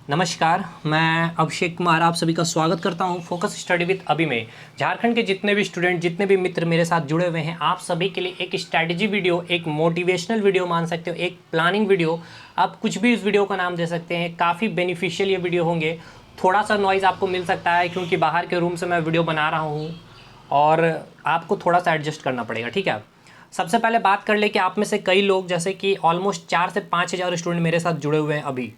नमस्कार, मैं अभिषेक कुमार आप सभी का स्वागत करता हूं फोकस स्टडी विद अभी में। झारखंड के जितने भी स्टूडेंट, जितने भी मित्र मेरे साथ जुड़े हुए हैं, आप सभी के लिए एक स्ट्रैटेजी वीडियो, एक मोटिवेशनल वीडियो मान सकते हो, एक प्लानिंग वीडियो, आप कुछ भी इस वीडियो का नाम दे सकते हैं। काफ़ी बेनिफिशियल ये वीडियो होंगे। थोड़ा सा नॉइज़ आपको मिल सकता है क्योंकि बाहर के रूम से मैं वीडियो बना रहा हूँ और आपको थोड़ा सा एडजस्ट करना पड़ेगा, ठीक है। सबसे पहले बात कर ले कि आप में से कई लोग, जैसे कि ऑलमोस्ट 4 से 5 हज़ार स्टूडेंट मेरे साथ जुड़े हुए हैं अभी,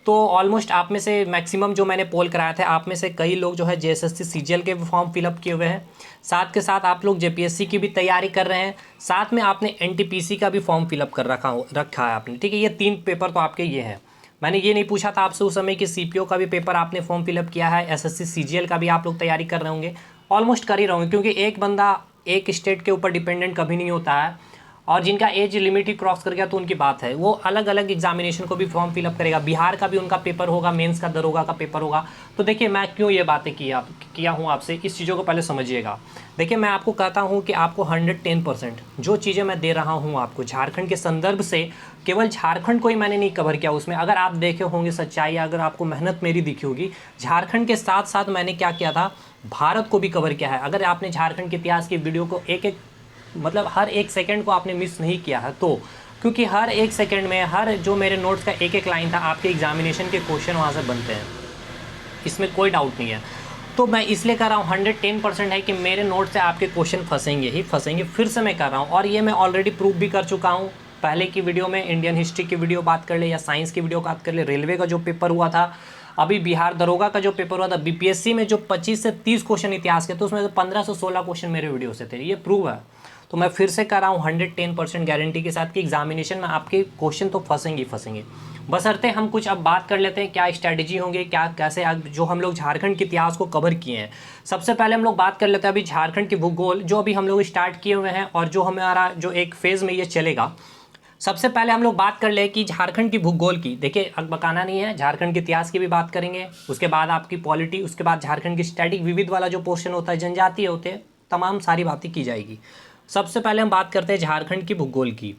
तो ऑलमोस्ट आप में से मैक्सिमम जो मैंने पोल कराया था, आप में से कई लोग जो है जेएसएससी सीजीएल के फॉर्म फिलअप किए हुए हैं। साथ के साथ आप लोग जेपीएससी की भी तैयारी कर रहे हैं। साथ में आपने एनटीपीसी का भी फॉर्म फिलअप कर रखा है आपने, ठीक है। ये 3 पेपर तो आपके ये हैं। मैंने ये नहीं पूछा था आपसे उस समय कि सीपीओ का भी पेपर आपने फॉर्म फिलअप किया है, एसएससी सीजीएल का भी आप लोग तैयारी कर रहे होंगे। ऑलमोस्ट कर ही रहे होंगे क्योंकि एक बंदा एक स्टेट के ऊपर डिपेंडेंट कभी नहीं होता है, और जिनका एज लिमिट ही क्रॉस कर गया तो उनकी बात है, वो अलग अलग एग्जामिनेशन को भी फॉर्म फिलअप करेगा। बिहार का भी उनका पेपर होगा, मेंस का दरोगा का पेपर होगा। तो देखिए, मैं क्यों ये बातें किया हूँ आपसे, इस चीज़ों को पहले समझिएगा। देखिए, मैं आपको कहता हूँ कि आपको 110% जो चीज़ें मैं दे रहा हूँ आपको झारखंड के संदर्भ से, केवल झारखंड को ही मैंने नहीं कवर किया उसमें। अगर आप देखे होंगे सच्चाई, अगर आपको मेहनत मेरी दिखी होगी, झारखंड के साथ साथ मैंने क्या किया था, भारत को भी कवर किया है। अगर आपने झारखंड के इतिहास की वीडियो को मतलब हर एक सेकंड को आपने मिस नहीं किया है, तो क्योंकि हर एक सेकंड में हर जो मेरे नोट्स का एक एक लाइन था, आपके एग्जामिनेशन के क्वेश्चन वहाँ से बनते हैं, इसमें कोई डाउट नहीं है। तो मैं इसलिए कर रहा हूँ 110% है कि मेरे नोट से आपके क्वेश्चन फंसेंगे ही फंसेंगे। फिर से मैं कर रहा हूँ, और ये मैं ऑलरेडी प्रूव भी कर चुका हूँ। पहले की वीडियो में इंडियन हिस्ट्री की वीडियो बात कर ले या साइंस की वीडियो बात कर ले, रेलवे का जो पेपर हुआ था, अभी बिहार दरोगा का जो पेपर हुआ था, बीपीएससी में जो 25 से 30 क्वेश्चन इतिहास के, तो उसमें 15 से 16 क्वेश्चन मेरे वीडियो से थे, ये प्रूव है। तो मैं फिर से कर रहा हूँ 110% गारंटी के साथ कि एग्जामिनेशन में आपके क्वेश्चन तो फंसेंगे ही फंसेंगे। बशर्ते हम कुछ अब बात कर लेते हैं क्या स्ट्रैटेजी होंगे, क्या कैसे जो हम लोग झारखंड के इतिहास को कवर किए हैं। सबसे पहले हम लोग बात कर लेते हैं अभी झारखंड के भूगोल, जो अभी हम लोग स्टार्ट किए हुए हैं और जो हमारा जो एक फेज़ में ये चलेगा। सबसे पहले हम लोग बात कर ले कि झारखंड की भूगोल की, देखिए अकबकाना नहीं है, झारखंड के इतिहास की भी बात करेंगे, उसके बाद आपकी पॉलिटी, उसके बाद झारखंड की स्टैटिक विविध वाला जो पोर्शन होता है, जनजातीय होते हैं, तमाम सारी बातें की जाएगी। सबसे पहले हम बात करते हैं झारखंड की भूगोल की।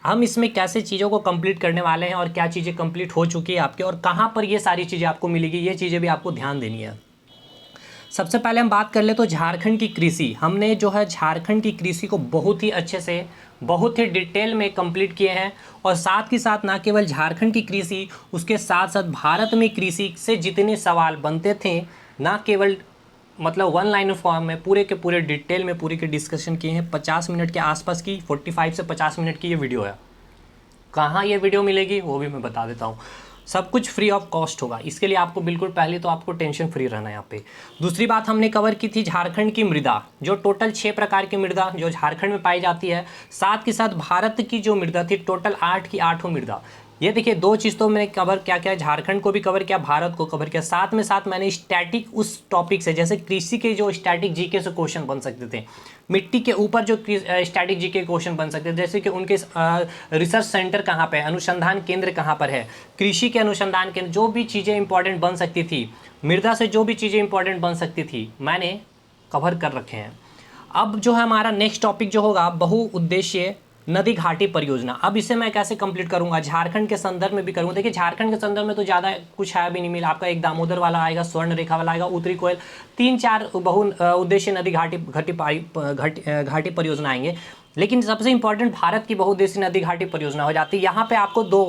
हम इसमें कैसे चीज़ों को कंप्लीट करने वाले हैं और क्या चीज़ें कंप्लीट हो चुकी है आपके, और कहाँ पर ये सारी चीज़ें आपको मिलेगी, ये चीज़ें भी आपको ध्यान देनी है। सबसे पहले हम बात कर ले तो झारखंड की कृषि, हमने जो है झारखंड की कृषि को बहुत ही अच्छे से, बहुत ही डिटेल में कंप्लीट किए हैं। और साथ ही साथ ना केवल झारखंड की कृषि, उसके साथ साथ भारत में कृषि से जितने सवाल बनते थे, ना केवल मतलब 1 लाइन फॉर्म में, पूरे के पूरे डिटेल में पूरे के डिस्कशन किए हैं। 50 मिनट के आसपास की, 45 से 50 मिनट की ये वीडियो है। कहाँ ये वीडियो मिलेगी वो भी मैं बता देता हूँ। सब कुछ फ्री ऑफ कॉस्ट होगा, इसके लिए आपको बिल्कुल, पहले तो आपको टेंशन फ्री रहना है यहाँ पे। दूसरी बात हमने कवर की थी झारखंड की मृदा, जो टोटल 6 प्रकार की मृदा जो झारखंड में पाई जाती है। साथ के साथ भारत की जो मृदा थी, टोटल 8 की 8 मृदा। ये देखिए, 2 चीज़ तो मैंने कवर क्या किया, झारखंड को भी कवर किया, भारत को कवर किया। साथ में साथ मैंने स्टैटिक उस टॉपिक से, जैसे कृषि के जो स्टैटिक जीके से क्वेश्चन बन सकते थे, मिट्टी के ऊपर जो स्टैटिक जीके क्वेश्चन बन सकते थे, जैसे कि उनके रिसर्च सेंटर कहाँ पे है, अनुसंधान केंद्र कहाँ पर है, कृषि के अनुसंधान केंद्र, जो भी चीज़ें इंपॉर्टेंट बन सकती थी, मृदा से जो भी चीज़ें इंपॉर्टेंट बन सकती थी, मैंने कवर कर रखे हैं। अब जो है हमारा नेक्स्ट टॉपिक जो होगा, बहुउद्देशीय नदी घाटी परियोजना। अब इसे मैं कैसे कंप्लीट करूंगा, झारखंड के संदर्भ में भी करूंगा। देखिए, झारखंड के संदर्भ में तो ज़्यादा कुछ है भी नहीं मिला, आपका एक दामोदर वाला आएगा, स्वर्ण रेखा वाला आएगा, उत्तरी कोयल, 3-4 बहु उद्देशीय नदी घाटी परियोजना आएंगे। लेकिन सबसे इंपॉर्टेंट भारत की बहुउद्देशीय नदी घाटी परियोजना हो जाती है। यहाँ पे आपको 2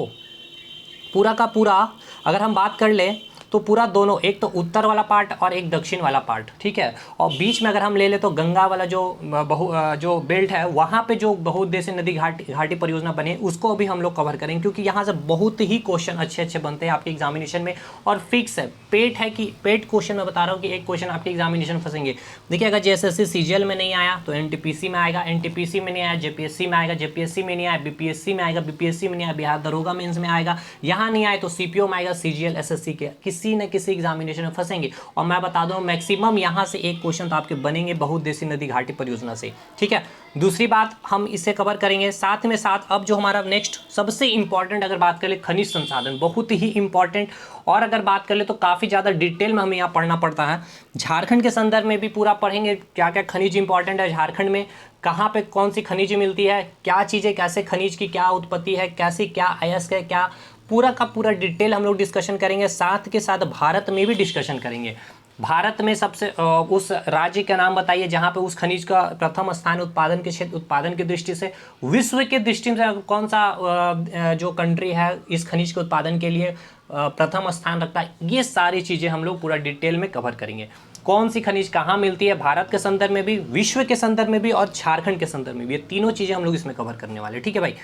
पूरा का पूरा, अगर हम बात कर लें तो पूरा दोनों, एक तो उत्तर वाला पार्ट और एक दक्षिण वाला पार्ट, ठीक है। और बीच में अगर हम ले ले तो गंगा वाला जो बेल्ट है, वहाँ पे जो बहुउद्देशीय नदी घाटी परियोजना बने, उसको भी हम लोग कवर करेंगे, क्योंकि यहाँ से बहुत ही क्वेश्चन अच्छे अच्छे बनते हैं आपके एग्जामिनेशन में। और फिक्स है, पेट है कि पेट क्वेश्चन मैं बता रहा हूँ कि एक क्वेश्चन आपके एग्जामिनेशन फंसेंगे। देखिए, अगर जेएसएससी सीजीएल में नहीं आया तो एनटीपीसी में आएगा, एनटीपीसी में नहीं आया जेपीएससी में आएगा, जेपीएससी में नहीं आया बीपीएससी में आएगा, बीपीएससी में नहीं आया बिहार दरोगा मेंस में आएगा, यहाँ नहीं आए तो सीपीओ में आएगा, सीजीएल एसएससी के किसी न किसी एग्जामिनेशन में फंसेंगे। और मैं बता दूं, मैक्सिमम यहाँ से एक क्वेश्चन तो आपके बनेंगे बहुउद्देशीय नदी घाटी परियोजना से, ठीक है। दूसरी बात हम इसे कवर करेंगे। साथ में साथ अब जो हमारा नेक्स्ट सबसे इंपॉर्टेंट, अगर बात करें खनिज संसाधन, बहुत ही इंपॉर्टेंट, और अगर बात करें तो काफ़ी ज़्यादा डिटेल में हमें यहाँ पढ़ना पड़ता है। झारखंड के संदर्भ में भी पूरा पढ़ेंगे, क्या क्या खनिज इंपॉर्टेंट है झारखंड में, कहाँ पे कौन सी खनिज मिलती है, क्या चीज़ें, कैसे खनिज की क्या उत्पत्ति है, कैसी क्या अयस्क है, क्या पूरा का पूरा डिटेल हम लोग डिस्कशन करेंगे, साथ के साथ भारत में भी डिस्कशन करेंगे। भारत में सबसे उस राज्य का नाम बताइए जहाँ पे उस खनिज का प्रथम स्थान उत्पादन के क्षेत्र, उत्पादन की दृष्टि से, विश्व के दृष्टि से कौन सा जो कंट्री है इस खनिज के उत्पादन के लिए प्रथम स्थान रखता है। ये सारी चीज़ें हम लोग पूरा डिटेल में कवर करेंगे। कौन सी खनिज कहाँ मिलती है, भारत के संदर्भ में भी, विश्व के संदर्भ में भी और झारखंड के संदर्भ में भी, ये तीनों चीज़ें हम लोग इसमें कवर करने वाले। ठीक है भाई।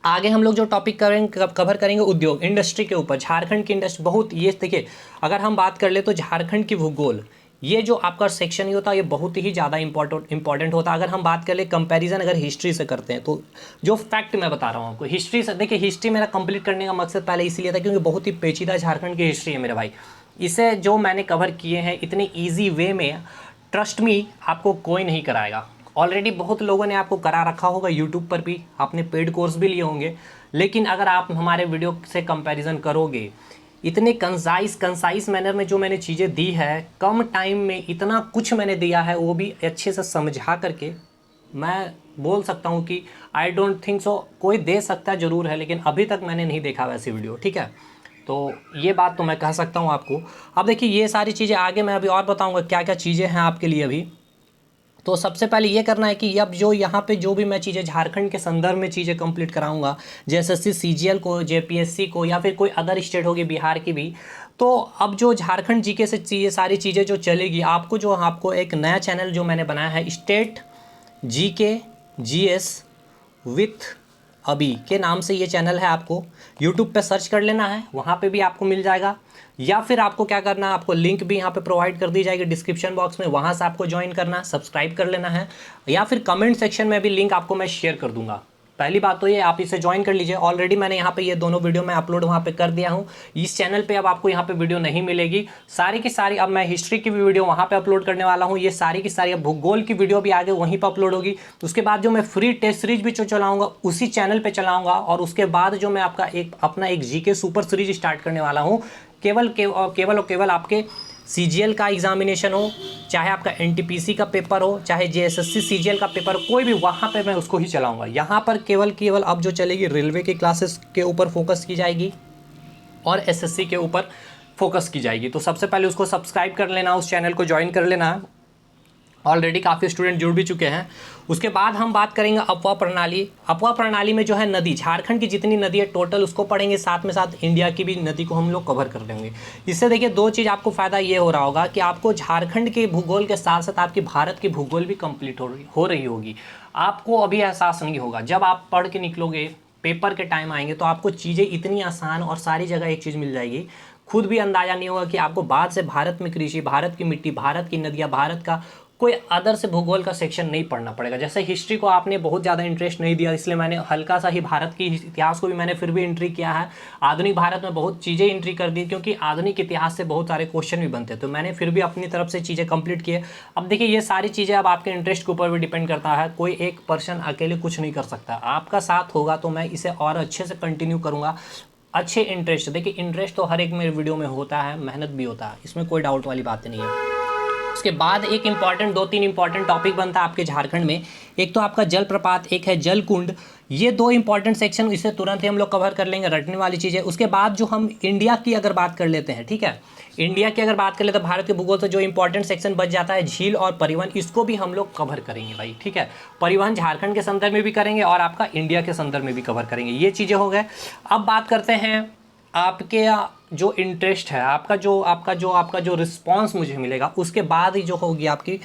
आगे हम लोग जो टॉपिक कवर करेंगे उद्योग इंडस्ट्री के ऊपर, झारखंड की इंडस्ट्री बहुत, ये देखिए अगर हम बात कर ले तो झारखंड की भूगोल, ये जो आपका सेक्शन ही होता है ये बहुत ही ज़्यादा इंपॉर्टेंट होता है। अगर हम बात कर ले कंपैरिजन अगर हिस्ट्री से करते हैं तो जो फैक्ट मैं बता रहा हूँ आपको हिस्ट्री से, देखिए हिस्ट्री मेरा कंप्लीट करने का मकसद पहले इसीलिए था क्योंकि बहुत ही पेचीदा झारखंड की हिस्ट्री है मेरे भाई। इसे जो मैंने कवर किए हैं इतने ईजी वे में, ट्रस्ट मी आपको कोई नहीं कराएगा। ऑलरेडी बहुत लोगों ने आपको करा रखा होगा यूट्यूब पर भी, आपने पेड कोर्स भी लिए होंगे, लेकिन अगर आप हमारे वीडियो से कंपैरिजन करोगे, इतने कंसाइज मैनर में जो मैंने चीज़ें दी है, कम टाइम में इतना कुछ मैंने दिया है, वो भी अच्छे से समझा करके, मैं बोल सकता हूँ कि आई डोंट थिंक सो कोई दे सकता ज़रूर है, लेकिन अभी तक मैंने नहीं देखा वैसी वीडियो। ठीक है, तो ये बात तो मैं कह सकता हूँ आपको। अब देखिए ये सारी चीज़ें आगे मैं अभी और बताऊँगा क्या क्या चीज़ें हैं आपके लिए अभी। तो सबसे पहले ये करना है कि अब जो यहाँ पे जो भी मैं चीज़ें झारखंड के संदर्भ में चीज़ें कंप्लीट कराऊंगा, जैसे एसएससी सीजीएल को, जेपीएससी को, या फिर कोई अदर स्टेट होगी बिहार की भी, तो अब जो झारखंड जीके से ये सारी चीज़ें जो चलेगी, आपको एक नया चैनल जो मैंने बनाया है, स्टेट जीके जीएस विथ अभी के नाम से ये चैनल है। आपको यूट्यूब पे सर्च कर लेना है, वहाँ पे भी आपको मिल जाएगा, या फिर आपको क्या करना है, आपको लिंक भी यहाँ पे प्रोवाइड कर दी जाएगी डिस्क्रिप्शन बॉक्स में, वहाँ से आपको ज्वाइन करना है, सब्सक्राइब कर लेना है, या फिर कमेंट सेक्शन में भी लिंक आपको मैं शेयर कर दूंगा। पहली बात तो ये आप इसे ज्वाइन कर लीजिए। ऑलरेडी मैंने यहाँ पे ये दोनों वीडियो मैं अपलोड वहाँ पे कर दिया हूँ। इस चैनल पे अब आपको यहाँ पे वीडियो नहीं मिलेगी, सारी की सारी अब मैं हिस्ट्री की भी वीडियो वहाँ पे अपलोड करने वाला हूँ। ये सारी की सारी अब भूगोल की वीडियो भी आगे वहीं पर अपलोड होगी। उसके बाद जो मैं फ्री टेस्ट सीरीज भी जो चलाऊँगा उसी चैनल पर चलाऊँगा, और उसके बाद जो मैं आपका अपना एक जीके सुपर सीरीज स्टार्ट करने वाला हूँ। केवल आपके सीजीएल का एग्जामिनेशन हो, चाहे आपका एनटीपीसी का पेपर हो, चाहे जेएसएससी सीजीएल का पेपर हो, कोई भी, वहाँ पे मैं उसको ही चलाऊंगा। यहाँ पर केवल अब जो चलेगी रेलवे की क्लासेस के ऊपर फोकस की जाएगी और एसएससी के ऊपर फोकस की जाएगी। तो सबसे पहले उसको सब्सक्राइब कर लेना, उस चैनल को ज्वाइन कर लेना। ऑलरेडी काफ़ी स्टूडेंट जुड़ भी चुके हैं। उसके बाद हम बात करेंगे अफवाह प्रणाली। अफवाह प्रणाली में जो है नदी, झारखंड की जितनी नदी है टोटल उसको पढ़ेंगे, साथ में साथ इंडिया की भी नदी को हम लोग कवर कर लेंगे। इससे देखिए दो चीज़ आपको फ़ायदा ये हो रहा होगा कि आपको झारखंड के भूगोल के साथ साथ आपकी भारत की भूगोल भी कंप्लीट हो रही होगी। आपको अभी एहसास नहीं होगा, जब आप पढ़ के निकलोगे, पेपर के टाइम आएंगे तो आपको चीज़ें इतनी आसान और सारी जगह एक चीज़ मिल जाएगी, खुद भी अंदाज़ा नहीं होगा कि आपको बाद से भारत में कृषि, भारत की मिट्टी, भारत की नदियाँ, भारत का कोई अदर से भूगोल का सेक्शन नहीं पढ़ना पड़ेगा। जैसे हिस्ट्री को आपने बहुत ज़्यादा इंटरेस्ट नहीं दिया, इसलिए मैंने हल्का सा ही भारत की इतिहास को भी मैंने फिर भी एंट्री किया है। आधुनिक भारत में बहुत चीज़ें एंट्री कर दी, क्योंकि आधुनिक इतिहास से बहुत सारे क्वेश्चन भी बनते हैं, तो मैंने फिर भी अपनी तरफ से चीज़ें कंप्लीट किए। अब देखिए ये सारी चीज़ें अब आपके इंटरेस्ट के ऊपर भी डिपेंड करता है, कोई एक पर्सन अकेले कुछ नहीं कर सकता। आपका साथ होगा तो मैं इसे और अच्छे से कंटिन्यू करूँगा। अच्छे इंटरेस्ट, देखिए इंटरेस्ट तो हर एक मेरे वीडियो में होता है, मेहनत भी होता है, इसमें कोई डाउट वाली बात नहीं है। उसके बाद एक इम्पॉर्टेंट, 2-3 इंपॉर्टेंट टॉपिक बनता है आपके झारखंड में। एक तो आपका जलप्रपात, एक है जल कुंड। ये दो इंपॉर्टेंट सेक्शन, इसे तुरंत ही हम लोग कवर कर लेंगे, रटने वाली चीज़ें। उसके बाद जो हम इंडिया की अगर बात कर लेते हैं, ठीक है, इंडिया की अगर बात कर लेते हैं, भारत के भूगोल से जो इंपॉर्टेंट सेक्शन बच जाता है झील और परिवहन, इसको भी हम लोग कवर करेंगे भाई। ठीक है, परिवहन झारखंड के संदर्भ में भी करेंगे और आपका इंडिया के संदर्भ में भी कवर करेंगे। ये चीज़ें हो गए। अब बात करते हैं आपके जो इंटरेस्ट है, आपका जो रिस्पांस मुझे मिलेगा, उसके बाद ही जो होगी आपकी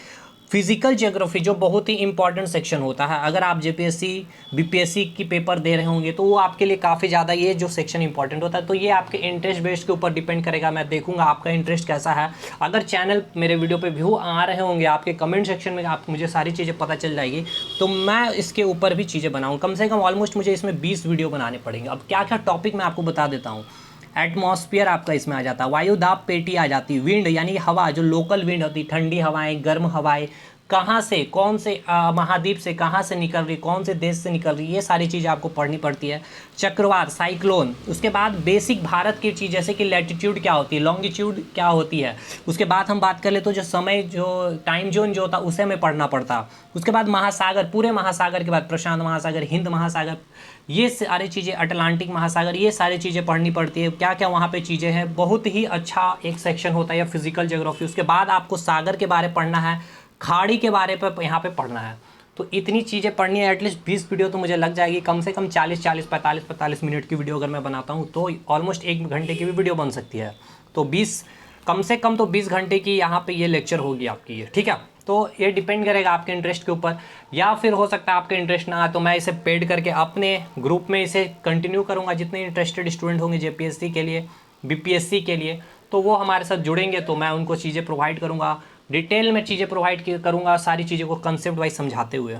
फिजिकल ज्योग्राफी, जो बहुत ही इंपॉर्टेंट सेक्शन होता है। अगर आप जेपीएससी बीपीएससी की पेपर दे रहे होंगे तो वो आपके लिए काफ़ी ज़्यादा ये जो सेक्शन इंपॉर्टेंट होता है। तो ये आपके इंटरेस्ट बेस्ड के ऊपर डिपेंड करेगा। मैं देखूंगा आपका इंटरेस्ट कैसा है। अगर चैनल मेरे वीडियो पे व्यू आ रहे होंगे, आपके कमेंट सेक्शन में आप मुझे सारी चीज़ें पता चल जाएगी, तो मैं इसके ऊपर भी चीज़ें बनाऊँ। कम से कम ऑलमोस्ट मुझे इसमें 20 वीडियो बनाने पड़ेंगे। अब क्या क्या टॉपिक मैं आपको बता देता हूँ। एटमॉस्फेयर आपका इसमें आ जाता है, वायु दाब पेटी आ जाती है, विंड यानी हवा, जो लोकल विंड होती है, ठंडी हवाएं, गर्म हवाएं, कहाँ से, कौन से महाद्वीप से कहाँ से निकल रही, कौन से देश से निकल रही, ये सारी चीज़ें आपको पढ़नी पड़ती है। चक्रवात, साइक्लोन, उसके बाद बेसिक भारत की चीज़ जैसे कि लैटिट्यूड क्या होती है, लॉन्गिट्यूड क्या होती है। उसके बाद हम बात कर ले तो जो समय, जो टाइम जोन जो होता उसे हमें पढ़ना पड़ता। उसके बाद महासागर, पूरे महासागर के बाद प्रशांत महासागर, हिंद महासागर, ये सारी चीज़ें, अटलांटिक महासागर, ये सारी चीज़ें पढ़नी पड़ती है। क्या क्या वहाँ पे चीज़ें हैं, बहुत ही अच्छा एक सेक्शन होता है या फिजिकल ज्योग्राफी। उसके बाद आपको सागर के बारे में पढ़ना है, खाड़ी के बारे पर यहाँ पे पढ़ना है। तो इतनी चीज़ें पढ़नी है। एटलीस्ट 20 वीडियो तो मुझे लग जाएगी, कम से कम 40-45 मिनट की वीडियो अगर मैं बनाता हूँ तो ऑलमोस्ट 1 घंटे की भी वीडियो बन सकती है। तो 20, कम से कम तो 20 घंटे की यहाँ पे ये लेक्चर होगी आपकी ये, ठीक है। तो ये डिपेंड करेगा आपके इंटरेस्ट के ऊपर, या फिर हो सकता है आपके इंटरेस्ट ना आए तो मैं इसे पेड करके अपने ग्रुप में इसे कंटिन्यू करूँगा। जितने इंटरेस्टेड स्टूडेंट होंगे जेपीएससी के लिए, बीपीएससी के लिए, तो वो हमारे साथ जुड़ेंगे तो मैं उनको चीज़ें प्रोवाइड करूँगा, डिटेल में चीज़ें प्रोवाइड करूँगा, सारी चीज़ों को कंसेप्ट वाइज समझाते हुए।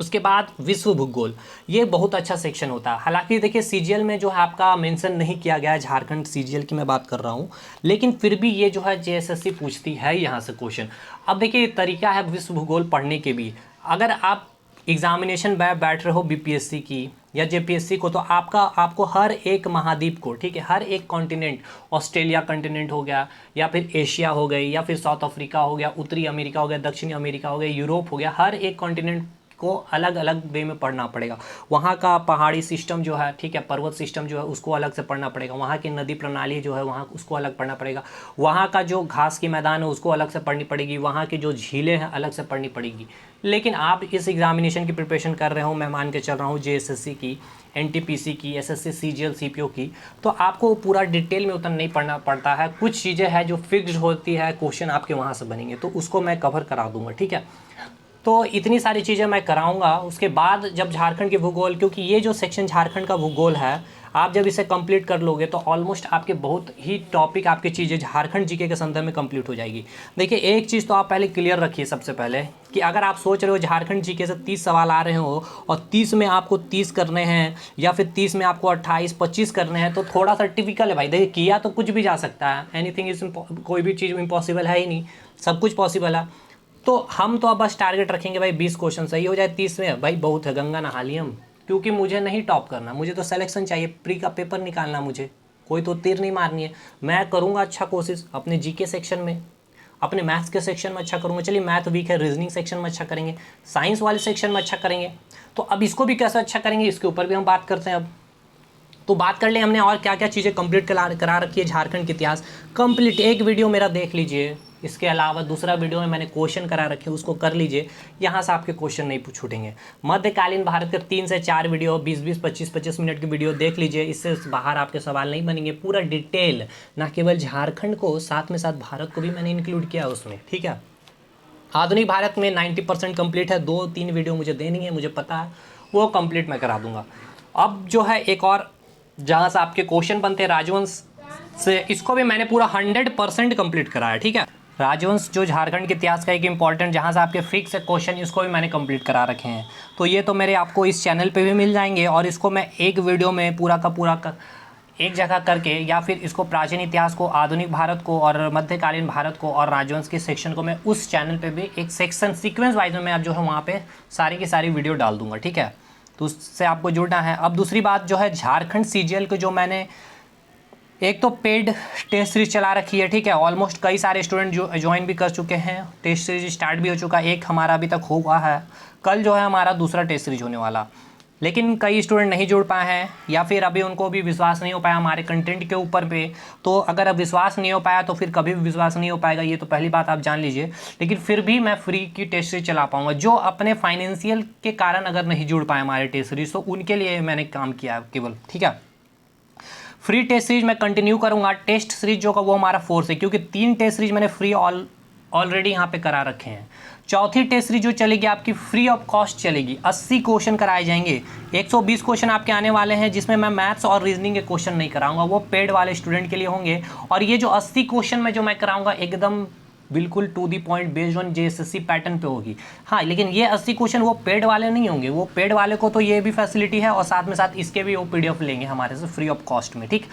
उसके बाद विश्व भूगोल, ये बहुत अच्छा सेक्शन होता है। हालांकि देखिए सीजीएल में जो है आपका मेंशन नहीं किया गया है, झारखंड सीजीएल की मैं बात कर रहा हूँ, लेकिन फिर भी ये जो है जेएसएससी पूछती है यहाँ से क्वेश्चन। अब देखिए तरीका है विश्व भूगोल पढ़ने के भी। अगर आप एग्जामिनेशन बैठ रहे हो बीपीएससी की या जेपीएससी को, तो आपको हर एक महाद्वीप को, ठीक है, हर एक कॉन्टिनेंट, ऑस्ट्रेलिया कॉन्टिनेंट हो गया, या फिर एशिया हो गई, या फिर साउथ अफ्रीका हो गया, उत्तरी अमेरिका हो गया, दक्षिणी अमेरिका हो गया, यूरोप हो गया, हर एक कॉन्टिनेंट को अलग अलग वे में पढ़ना पड़ेगा। वहाँ का पहाड़ी सिस्टम जो है, ठीक है, पर्वत सिस्टम जो है उसको अलग से पढ़ना पड़ेगा। वहाँ की नदी प्रणाली जो है वहाँ उसको अलग पढ़ना पड़ेगा। वहाँ का जो घास की मैदान है उसको अलग से पढ़नी पड़ेगी। वहाँ की जो झीलें हैं अलग से पढ़नी पड़ेगी। लेकिन आप इस एग्जामिनेशन की प्रिपरेशन कर रहे हो, मैं मान के चल रहा हूँ जेएसएससी की, एनटीपीसी की, एसएससी सीजीएल सीपीओ की, तो आपको पूरा डिटेल में उतना नहीं पढ़ना पड़ता है। कुछ चीज़ें हैं जो फिक्स्ड होती है, क्वेश्चन आपके वहाँ से बनेंगे, तो उसको मैं कवर करा दूँगा, ठीक है। तो इतनी सारी चीज़ें मैं कराऊंगा। उसके बाद जब झारखंड के भूगोल, क्योंकि ये जो सेक्शन झारखंड का भूगोल है, आप जब इसे कंप्लीट कर लोगे तो ऑलमोस्ट आपके बहुत ही टॉपिक, आपकी चीज़ें झारखंड जीके के संदर्भ में कंप्लीट हो जाएगी। देखिए एक चीज़ तो आप पहले क्लियर रखिए सबसे पहले, कि अगर आप सोच रहे हो झारखंड जीके से 30 सवाल आ रहे हो और 30 में आपको 30 करने हैं, या फिर 30 में आपको 28-25 करने हैं, तो थोड़ा सा टिपिकल है भाई। देखिए किया तो कुछ भी जा सकता है, एनीथिंग इज, कोई भी चीज़ इम्पॉसिबल है ही नहीं, सब कुछ पॉसिबल है। तो हम तो अब बस टारगेट रखेंगे भाई 20 क्वेश्चन सही हो जाए, 30 में भाई बहुत है, गंगा नहा ली हम। क्योंकि मुझे नहीं टॉप करना, मुझे तो सिलेक्शन चाहिए, प्री का पेपर निकालना, मुझे कोई तो तीर नहीं मारनी है। मैं करूँगा अच्छा कोशिश अपने जीके सेक्शन में, अपने मैथ्स के सेक्शन में अच्छा करूँगा। चलिए मैथ वीक है, रीजनिंग सेक्शन में अच्छा करेंगे, साइंस वाले सेक्शन में अच्छा करेंगे। तो अब इसको भी कैसे अच्छा करेंगे, इसके ऊपर भी हम बात करते हैं। अब तो बात कर ले हमने और क्या क्या चीज़ें कंप्लीट करा रखी है झारखंड के इतिहास कंप्लीट। एक वीडियो मेरा देख लीजिए, इसके अलावा दूसरा वीडियो में मैंने क्वेश्चन करा रखे, उसको कर लीजिए, यहाँ से आपके क्वेश्चन नहीं छूटेंगे। मध्यकालीन भारत के 3 से 4 वीडियो, 20-20, 25-25 मिनट की वीडियो देख लीजिए, इससे बाहर आपके सवाल नहीं बनेंगे। पूरा डिटेल, ना केवल झारखंड को, साथ में साथ भारत को भी मैंने इंक्लूड किया उसमें, ठीक है। आधुनिक भारत में 90% कंप्लीट है, 2-3 वीडियो मुझे देनी है, मुझे पता है, वो कंप्लीट मैं करा दूंगा। अब जो है एक और जहाँ से आपके क्वेश्चन बनते हैं राजवंश से, इसको भी मैंने पूरा 100% कंप्लीट कराया, ठीक है। राजवंश जो झारखंड के इतिहास का एक इंपॉर्टेंट, जहाँ से आपके फिक्स क्वेश्चन, इसको भी मैंने कंप्लीट करा रखे हैं। तो ये तो मेरे आपको इस चैनल पे भी मिल जाएंगे, और इसको मैं एक वीडियो में पूरा का पूरा एक जगह करके, या फिर इसको प्राचीन इतिहास को, आधुनिक भारत को, और मध्यकालीन भारत को, और राजवंश के सेक्शन को मैं उस चैनल पे भी एक सेक्शन सीक्वेंस वाइज में मैं अब जो है वहाँ पे सारी की सारी वीडियो डाल दूँगा, ठीक है। तो उससे आपको जुड़ना है। अब दूसरी बात जो है झारखंड सीजीएल के, जो मैंने एक तो पेड टेस्ट सीरीज चला रखी है, ठीक है। ऑलमोस्ट कई सारे स्टूडेंट जो ज्वाइन भी कर चुके हैं, टेस्ट सीरीज स्टार्ट भी हो चुका है, एक हमारा अभी तक हुआ है, कल जो है हमारा दूसरा टेस्ट सीरीज होने वाला। लेकिन कई स्टूडेंट नहीं जुड़ पाए हैं, या फिर अभी उनको भी विश्वास नहीं हो पाया हमारे कंटेंट के ऊपर पे। तो अगर अब विश्वास नहीं हो पाया तो फिर कभी भी विश्वास नहीं हो पाएगा, ये तो पहली बात आप जान लीजिए। लेकिन फिर भी मैं फ्री की टेस्ट सीरीज चला पाऊंगा। जो अपने फाइनेंशियल के कारण अगर नहीं जुड़ पाए हमारे टेस्ट सीरीज, तो उनके लिए मैंने काम किया है केवल, ठीक है। फ्री टेस्ट सीरीज मैं कंटिन्यू करूंगा। टेस्ट सीरीज जो का वो हमारा 4 है, क्योंकि 3 टेस्ट सीरीज मैंने फ्री ऑलरेडी यहाँ पे करा रखे हैं। चौथी टेस्ट सीरीज जो चलेगी आपकी फ्री ऑफ कॉस्ट चलेगी। 80 क्वेश्चन कराए जाएंगे, 120 क्वेश्चन आपके आने वाले हैं, जिसमें मैं मैथ्स और रीजनिंग के क्वेश्चन नहीं कराऊंगा, वो पेड वाले स्टूडेंट के लिए होंगे। और ये जो 80 क्वेश्चन में जो मैं कराऊंगा एकदम बिल्कुल to the point, based on JSSC pattern पे होगी। हाँ, लेकिन ये 80 क्वेश्चन वो पेड वाले नहीं होंगे। वो पेड वाले को तो ये भी फैसिलिटी है, और साथ में साथ इसके भी वो PDF लेंगे हमारे से फ्री ऑफ कॉस्ट में, ठीक।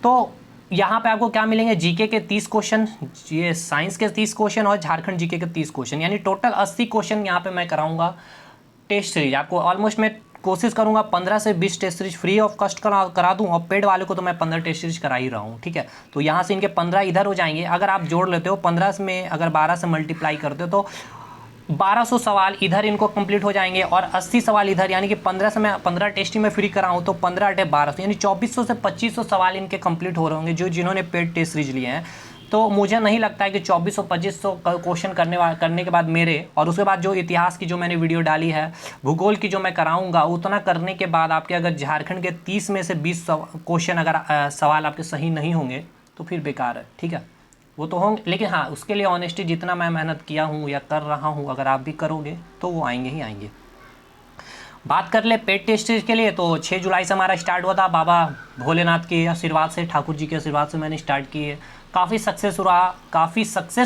तो यहाँ पे आपको क्या मिलेंगे, जीके के 30 क्वेश्चन, ये साइंस के 30 क्वेश्चन और झारखंड जीके के 30 क्वेश्चन, यानी टोटल 80 क्वेश्चन यहाँ पे मैं कराऊंगा टेस्ट सीरीज आपको। ऑलमोस्ट मैं कोशिश करूंगा 15 से 20 test series free of cost करा दूं, और पेड वाले को तो मैं 15 टेस्ट सीरीज करा ही रहा हूँ, ठीक है। तो यहाँ से इनके 15 इधर हो जाएंगे। अगर आप जोड़ लेते हो 15 में, अगर 12 से मल्टीप्लाई करते हो तो 1200 सवाल इधर इनको कंप्लीट हो जाएंगे, और 80 सवाल इधर, यानी कि 15 से मैं 15 टेस्ट ही मैं फ्री कराऊँ तो 15 × 1200 यानी 2400 से 2500 सवाल इनके कंप्लीट हो रहे होंगे जिन्होंने पेड टेस्ट सीरीज लिए हैं। तो मुझे नहीं लगता है कि 2400-2500 क्वेश्चन करने के बाद मेरे, और उसके बाद जो इतिहास की जो मैंने वीडियो डाली है, भूगोल की जो मैं कराऊंगा, उतना करने के बाद आपके अगर झारखंड के 30 में से 20 क्वेश्चन अगर सवाल आपके सही नहीं होंगे तो फिर बेकार है, ठीक है। वो तो होंगे, लेकिन हाँ उसके लिए ऑनेस्टी जितना मैं मेहनत किया हूँ या कर रहा हूँ, अगर आप भी करोगे तो वो आएंगे ही आएंगे। बात कर ले पेड टेस्ट के लिए, तो 6 जुलाई से हमारा स्टार्ट हुआ था। बाबा भोलेनाथ के आशीर्वाद से, ठाकुर जी के आशीर्वाद से मैंने स्टार्ट की है। काफ़ी सक्सेस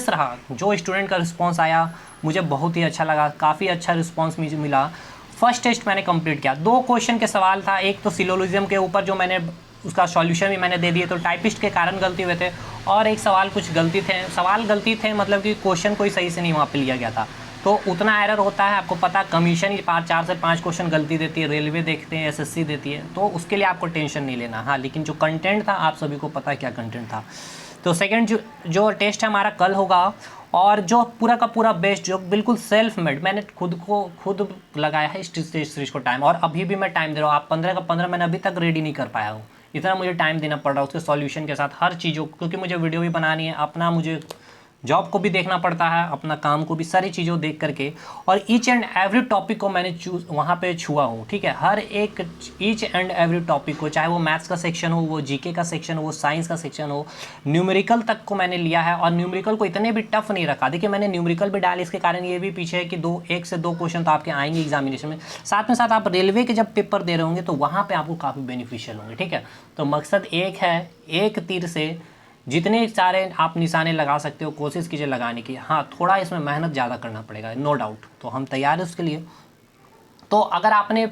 रहा। जो स्टूडेंट का रिस्पांस आया मुझे बहुत ही अच्छा लगा, काफ़ी अच्छा रिस्पांस मुझे मिला। फर्स्ट टेस्ट मैंने कंप्लीट किया, 2 क्वेश्चन के सवाल था, एक तो सिलोजिज्म के ऊपर जो मैंने उसका सॉल्यूशन भी मैंने दे दिए, तो टाइपिस्ट के कारण गलती हुए थे, और एक सवाल कुछ गलती थे, मतलब कि क्वेश्चन कोई सही से नहीं वहाँ पे लिया गया था, तो उतना एरर होता है। आपको पता, कमीशन ही 4 से 5 क्वेश्चन गलती देती है, रेलवे देखते हैं, एसएससी देती है, तो उसके लिए आपको टेंशन नहीं लेना। हाँ, लेकिन जो कंटेंट था आप सभी को पता है क्या कंटेंट था। तो सेकंड जो टेस्ट है हमारा कल होगा, और जो पूरा का पूरा बेस्ट, जो बिल्कुल सेल्फ मेड, मैंने खुद लगाया है इस टेस्ट सीरीज को टाइम, और अभी भी मैं टाइम दे रहा हूँ। आप 15 का 15 मैंने अभी तक रेडी नहीं कर पाया हूँ, इतना मुझे टाइम देना पड़ रहा है उसके सॉल्यूशन के साथ, हर चीज़ों, क्योंकि मुझे वीडियो भी बनानी है, अपना मुझे जॉब को भी देखना पड़ता है, अपना काम को भी, सारी चीज़ों देख करके, और ईच एंड एवरी टॉपिक को मैंने वहाँ पे छुआ हूँ, ठीक है। हर एक ईच एंड एवरी टॉपिक को, चाहे वो मैथ्स का सेक्शन हो, वो जीके का सेक्शन हो, वो साइंस का सेक्शन हो, न्यूमेरिकल तक को मैंने लिया है, और न्यूमेरिकल को इतने भी टफ नहीं रखा। देखिए मैंने न्यूमेरिकल भी डाल, इसके कारण ये भी पीछे है कि 1 से 2 क्वेश्चन तो आपके आएंगे एग्जामिनेशन में, साथ में साथ आप रेलवे के जब पेपर दे रहे होंगे तो वहाँ पर आपको काफ़ी बेनिफिशियल होंगे, ठीक है। तो मकसद एक है, एक तीर से जितने सारे आप निशाने लगा सकते हो कोशिश कीजिए लगाने की। हाँ, थोड़ा इसमें मेहनत ज़्यादा करना पड़ेगा, नो डाउट, तो हम तैयार हैं उसके लिए। तो अगर आपने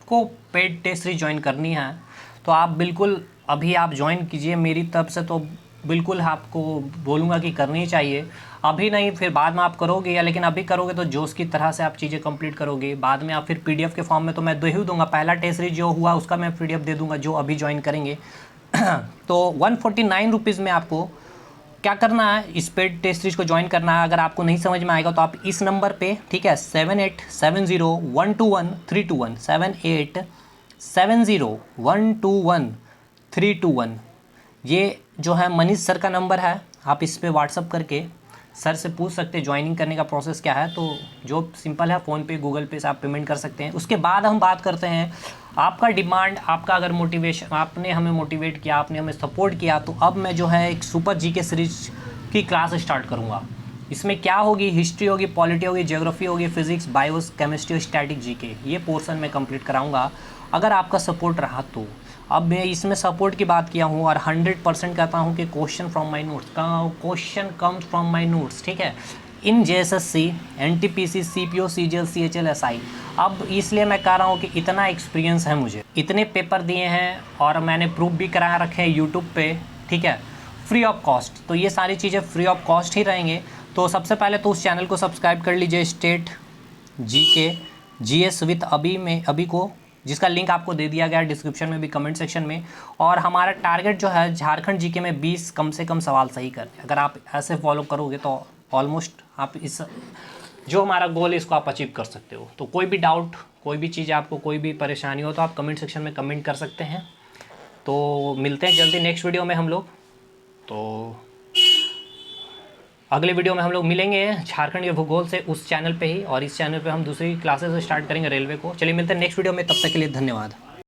को पेड टेस्ट सीरीज ज्वाइन करनी है तो आप बिल्कुल अभी आप ज्वाइन कीजिए, मेरी तरफ से तो बिल्कुल आपको बोलूँगा कि करनी चाहिए। अभी नहीं, फिर बाद में आप करोगे, या लेकिन अभी करोगे तो जोश की तरह से आप चीज़ें कंप्लीट करोगे, बाद में आप फिर पीडीएफ के फॉर्म में तो मैं दे ही दूँगा। पहला टेस्ट सीरीज जो हुआ उसका मैं पीडीएफ दे दूँगा जो अभी ज्वाइन करेंगे। तो 149 रुपीज़ में आपको क्या करना है, इस पेड टेस्ट सीरीज को ज्वाइन करना है। अगर आपको नहीं समझ में आएगा तो आप इस नंबर पे, ठीक है, 7870121321 7870121321, ये जो है मनीष सर का नंबर है। आप इस पे व्हाट्सअप करके सर से पूछ सकते हैं ज्वाइनिंग करने का प्रोसेस क्या है। तो जो सिंपल है, फ़ोनपे गूगल पे से आप पेमेंट कर सकते हैं। उसके बाद हम बात करते हैं आपका डिमांड, आपका अगर मोटिवेशन, आपने हमें मोटिवेट किया, आपने हमें सपोर्ट किया, तो अब मैं जो है एक सुपर जीके सीरीज की क्लास स्टार्ट करूँगा। इसमें क्या होगी, हिस्ट्री होगी, पॉलिटी होगी, ज्योग्राफी होगी, फिजिक्स, बायोस, केमिस्ट्री और स्टैटिक जीके, ये पोर्शन मैं कंप्लीट कराऊँगा अगर आपका सपोर्ट रहा तो। अब मैं इसमें सपोर्ट की बात किया हूँ और 100% कहता हूँ कि क्वेश्चन फ्रॉम माय नोट्स का, question comes from my notes, ठीक है, in JSSC, NTPC, CPO, CGL, CHL, SI. अब इसलिए मैं कह रहा हूँ कि इतना एक्सपीरियंस है मुझे, इतने पेपर दिए हैं और मैंने प्रूफ भी करा रखे हैं यूट्यूब पे, ठीक है, फ्री ऑफ कॉस्ट। तो ये सारी चीज़ें फ्री ऑफ कॉस्ट ही रहेंगे। तो सबसे पहले तो उस चैनल को सब्सक्राइब कर लीजिए, स्टेट जीके जीएस विद अभी को, जिसका लिंक आपको दे दिया गया है डिस्क्रिप्शन में भी, कमेंट सेक्शन में। और हमारा टारगेट जो है झारखंड जीके में 20 कम से कम सवाल सही करने। अगर आप ऐसे फॉलो करोगे तो ऑलमोस्ट आप इस जो हमारा गोल है इसको आप अचीव कर सकते हो। तो कोई भी डाउट, कोई भी चीज़, आपको कोई भी परेशानी हो तो आप कमेंट सेक्शन में कमेंट कर सकते हैं। तो मिलते हैं जल्दी नेक्स्ट वीडियो में हम लोग। तो अगले वीडियो में हम लोग मिलेंगे झारखंड के भूगोल से उस चैनल पे ही, और इस चैनल पे हम दूसरी क्लासेस स्टार्ट करेंगे रेलवे को। चलिए मिलते हैं नेक्स्ट वीडियो में, तब तक के लिए धन्यवाद।